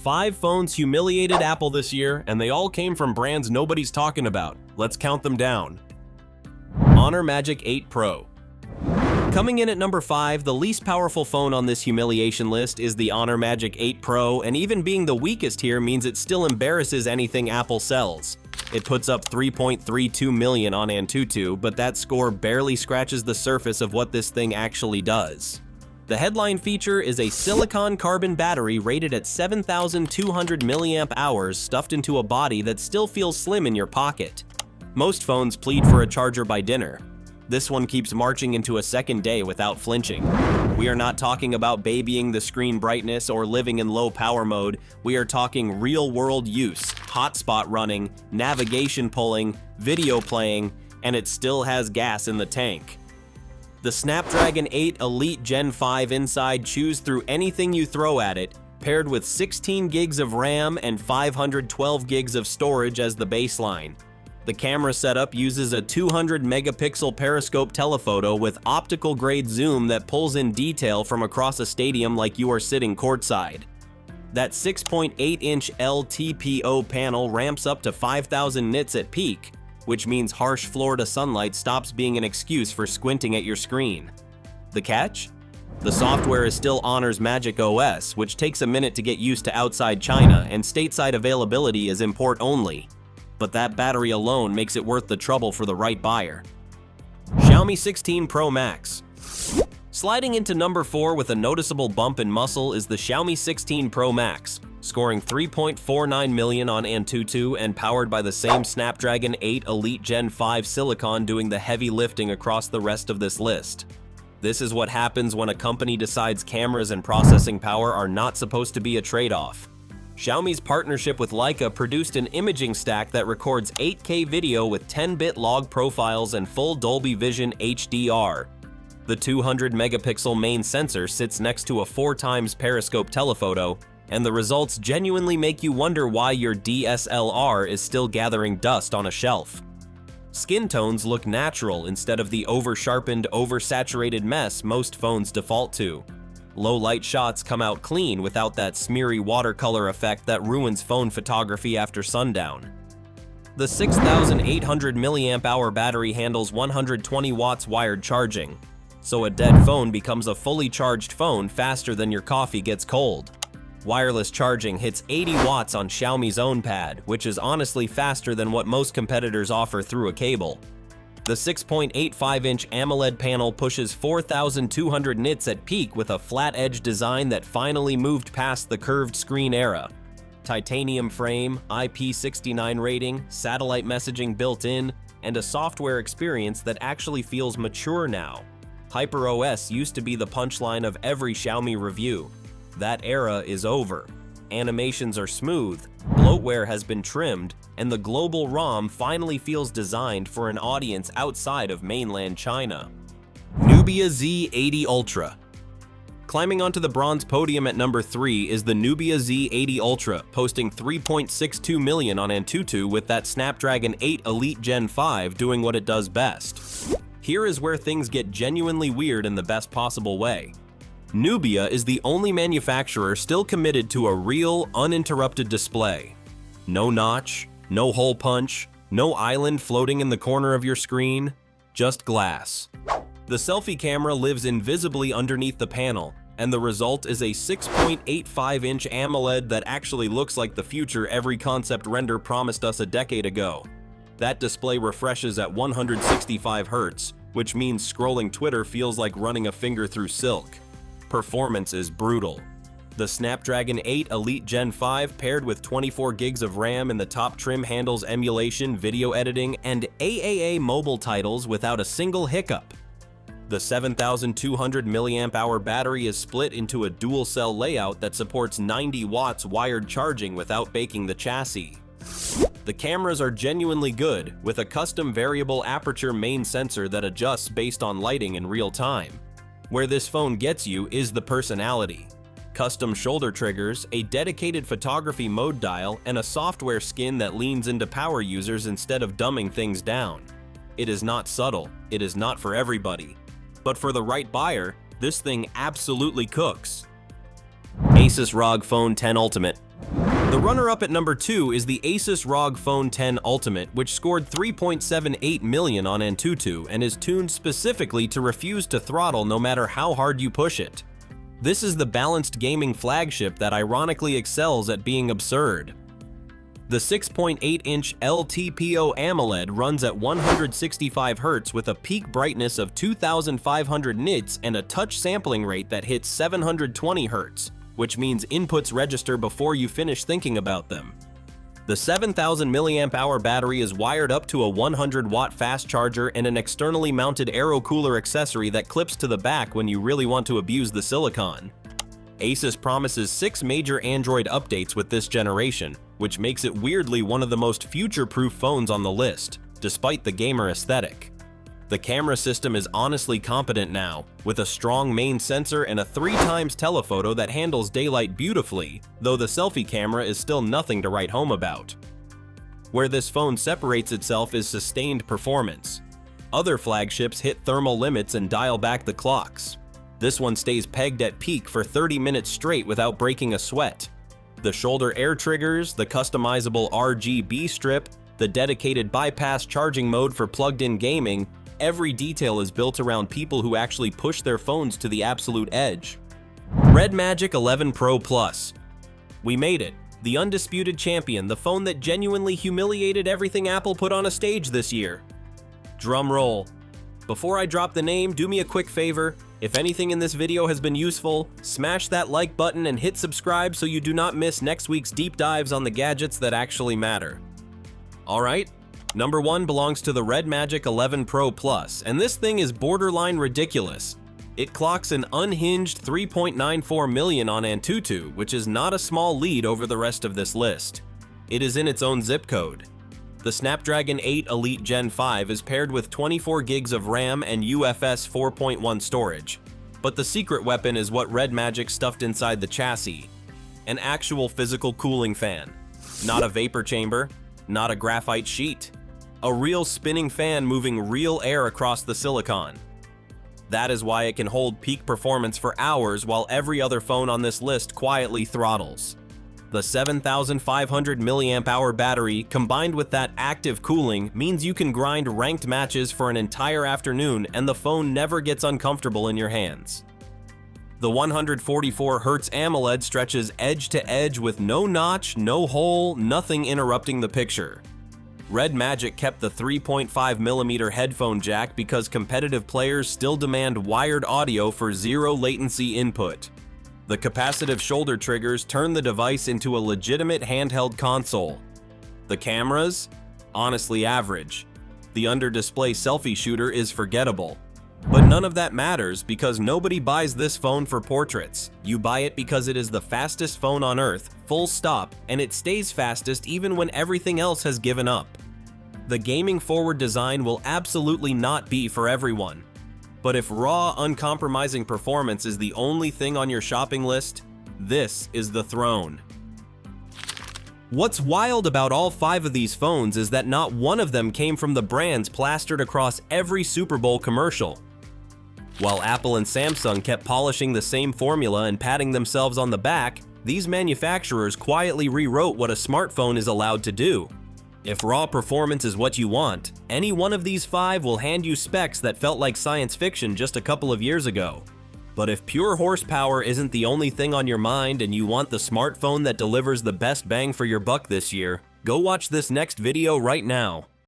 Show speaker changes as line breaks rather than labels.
5 phones humiliated Apple this year, and they all came from brands nobody's talking about. Let's count them down. Honor Magic 8 Pro. Coming in at number 5, the least powerful phone on this humiliation list is the Honor Magic 8 Pro, and even being the weakest here means it still embarrasses anything Apple sells. It puts up 3.32 million on Antutu, but that score barely scratches the surface of what this thing actually does. The headline feature is a silicon carbon battery rated at 7,200 mAh stuffed into a body that still feels slim in your pocket. Most phones plead for a charger by dinner. This one keeps marching into a second day without flinching. We are not talking about babying the screen brightness or living in low power mode. We are talking real-world use, hotspot running, navigation pulling, video playing, and it still has gas in the tank. The Snapdragon 8 Elite Gen 5 inside chews through anything you throw at it, paired with 16 gigs of RAM and 512 gigs of storage as the baseline. The camera setup uses a 200 megapixel periscope telephoto with optical grade zoom that pulls in detail from across a stadium like you are sitting courtside. That 6.8-inch LTPO panel ramps up to 5,000 nits at peak, which means harsh Florida sunlight stops being an excuse for squinting at your screen. The catch? The software is still Honor's Magic OS, which takes a minute to get used to outside China, and stateside availability is import only. But that battery alone makes it worth the trouble for the right buyer. Xiaomi 16 Pro Max. Sliding into number 4 with a noticeable bump in muscle is the Xiaomi 16 Pro Max, scoring 3.49 million on Antutu and powered by the same Snapdragon 8 Elite Gen 5 silicon doing the heavy lifting across the rest of this list. This is what happens when a company decides cameras and processing power are not supposed to be a trade-off. Xiaomi's partnership with Leica produced an imaging stack that records 8K video with 10-bit log profiles and full Dolby Vision HDR. The 200 megapixel main sensor sits next to a 4x periscope telephoto, and the results genuinely make you wonder why your DSLR is still gathering dust on a shelf. Skin tones look natural instead of the over-sharpened, oversaturated mess most phones default to. Low-light shots come out clean without that smeary watercolor effect that ruins phone photography after sundown. The 6,800 mAh battery handles 120 watts wired charging, so a dead phone becomes a fully charged phone faster than your coffee gets cold. Wireless charging hits 80 watts on Xiaomi's own pad, which is honestly faster than what most competitors offer through a cable. The 6.85-inch AMOLED panel pushes 4,200 nits at peak with a flat-edge design that finally moved past the curved screen era. Titanium frame, IP69 rating, satellite messaging built in, and a software experience that actually feels mature now. HyperOS used to be the punchline of every Xiaomi review. That era is over. Animations are smooth, bloatware has been trimmed, and the global ROM finally feels designed for an audience outside of mainland China. Nubia Z80 Ultra. Climbing onto the bronze podium at number 3 is the Nubia Z80 Ultra, posting 3.62 million on Antutu with that Snapdragon 8 Elite Gen 5 doing what it does best. Here is where things get genuinely weird in the best possible way. Nubia is the only manufacturer still committed to a real, uninterrupted display. No notch, no hole punch, no island floating in the corner of your screen, just glass. The selfie camera lives invisibly underneath the panel, and the result is a 6.85-inch AMOLED that actually looks like the future every concept render promised us a decade ago. That display refreshes at 165 Hz, which means scrolling Twitter feels like running a finger through silk. Performance is brutal. The Snapdragon 8 Elite Gen 5 paired with 24 gigs of RAM in the top trim handles emulation, video editing, and AAA mobile titles without a single hiccup. The 7,200 mAh battery is split into a dual-cell layout that supports 90 watts wired charging without baking the chassis. The cameras are genuinely good, with a custom variable aperture main sensor that adjusts based on lighting in real time. Where this phone gets you is the personality. Custom shoulder triggers, a dedicated photography mode dial, and a software skin that leans into power users instead of dumbing things down. It is not subtle, it is not for everybody. But for the right buyer, this thing absolutely cooks. Asus ROG Phone 10 Ultimate. The runner-up at number 2 is the Asus ROG Phone 10 Ultimate, which scored 3.78 million on Antutu and is tuned specifically to refuse to throttle no matter how hard you push it. This is the balanced gaming flagship that ironically excels at being absurd. The 6.8-inch LTPO AMOLED runs at 165 Hz with a peak brightness of 2500 nits and a touch sampling rate that hits 720 Hz, which means inputs register before you finish thinking about them. The 7000 mAh battery is wired up to a 100-watt fast charger and an externally mounted aero cooler accessory that clips to the back when you really want to abuse the silicon. Asus promises 6 major Android updates with this generation, which makes it weirdly one of the most future-proof phones on the list, despite the gamer aesthetic. The camera system is honestly competent now, with a strong main sensor and a 3x telephoto that handles daylight beautifully, though the selfie camera is still nothing to write home about. Where this phone separates itself is sustained performance. Other flagships hit thermal limits and dial back the clocks. This one stays pegged at peak for 30 minutes straight without breaking a sweat. The shoulder air triggers, the customizable RGB strip, the dedicated bypass charging mode for plugged-in gaming, every detail is built around people who actually push their phones to the absolute edge. RedMagic 11 Pro Plus. We made it. The undisputed champion, the phone that genuinely humiliated everything Apple put on a stage this year. Drum roll. Before I drop the name, do me a quick favor. If anything in this video has been useful, smash that like button and hit subscribe so you do not miss next week's deep dives on the gadgets that actually matter. Alright, number 1 belongs to the RedMagic 11 Pro Plus, and this thing is borderline ridiculous. It clocks an unhinged 3.94 million on Antutu, which is not a small lead over the rest of this list. It is in its own zip code. The Snapdragon 8 Elite Gen 5 is paired with 24 gigs of RAM and UFS 4.1 storage. But the secret weapon is what RedMagic stuffed inside the chassis. An actual physical cooling fan. Not a vapor chamber, not a graphite sheet. A real spinning fan moving real air across the silicon. That is why it can hold peak performance for hours while every other phone on this list quietly throttles. The 7500 mAh battery, combined with that active cooling, means you can grind ranked matches for an entire afternoon and the phone never gets uncomfortable in your hands. The 144 Hz AMOLED stretches edge to edge with no notch, no hole, nothing interrupting the picture. RedMagic kept the 3.5mm headphone jack because competitive players still demand wired audio for zero latency input. The capacitive shoulder triggers turn the device into a legitimate handheld console. The cameras? Honestly average. The under-display selfie shooter is forgettable. But none of that matters because nobody buys this phone for portraits. You buy it because it is the fastest phone on Earth, full stop, and it stays fastest even when everything else has given up. The gaming-forward design will absolutely not be for everyone. But if raw, uncompromising performance is the only thing on your shopping list, this is the throne. What's wild about all 5 of these phones is that not one of them came from the brands plastered across every Super Bowl commercial. While Apple and Samsung kept polishing the same formula and patting themselves on the back, these manufacturers quietly rewrote what a smartphone is allowed to do. If raw performance is what you want, any one of these 5 will hand you specs that felt like science fiction just a couple of years ago. But if pure horsepower isn't the only thing on your mind and you want the smartphone that delivers the best bang for your buck this year, go watch this next video right now.